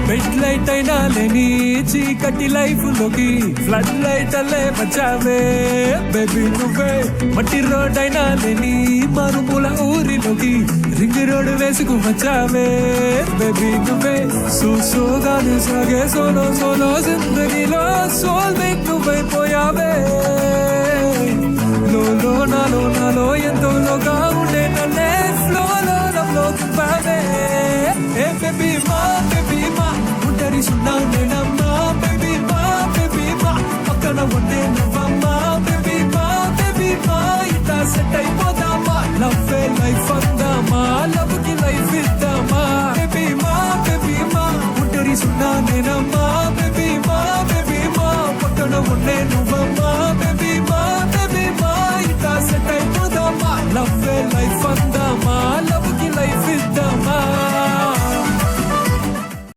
Bed light అయినా లేని చీకటి లైఫ్ లోకి ఫ్లడ్ లైట్ అల్లే వచ్చావే బేబీ నువ్వే. మట్టి రోడ్ అయినా లేని మరుమూల ఊరిలోకి రింగ్ రోడ్ వేసుకు వచ్చావే బేబీ నువ్వే. సోగానే సాగే సోలో సోలో జిందగీలో సోల్మేట్ నువ్వైపోయావే. లో నాలో ఎంతో లోగా ఉండే నన్నే ఫ్లోలో నవ్లో తిప్పావే. ఏ బేబీ మా ఉంటరి సున్నా నేనమ్మా బేబీ మా పక్కన ఉండే నువ్వమ్మా బేబీ మా ఇట్లా సెట్ అయిపోదామా. లవ్ లైఫ్ అందామా లవ్ కి లైఫ్ ఇద్దామా. బేబీ మా ఉంటరి సున్నా నేనమ్మా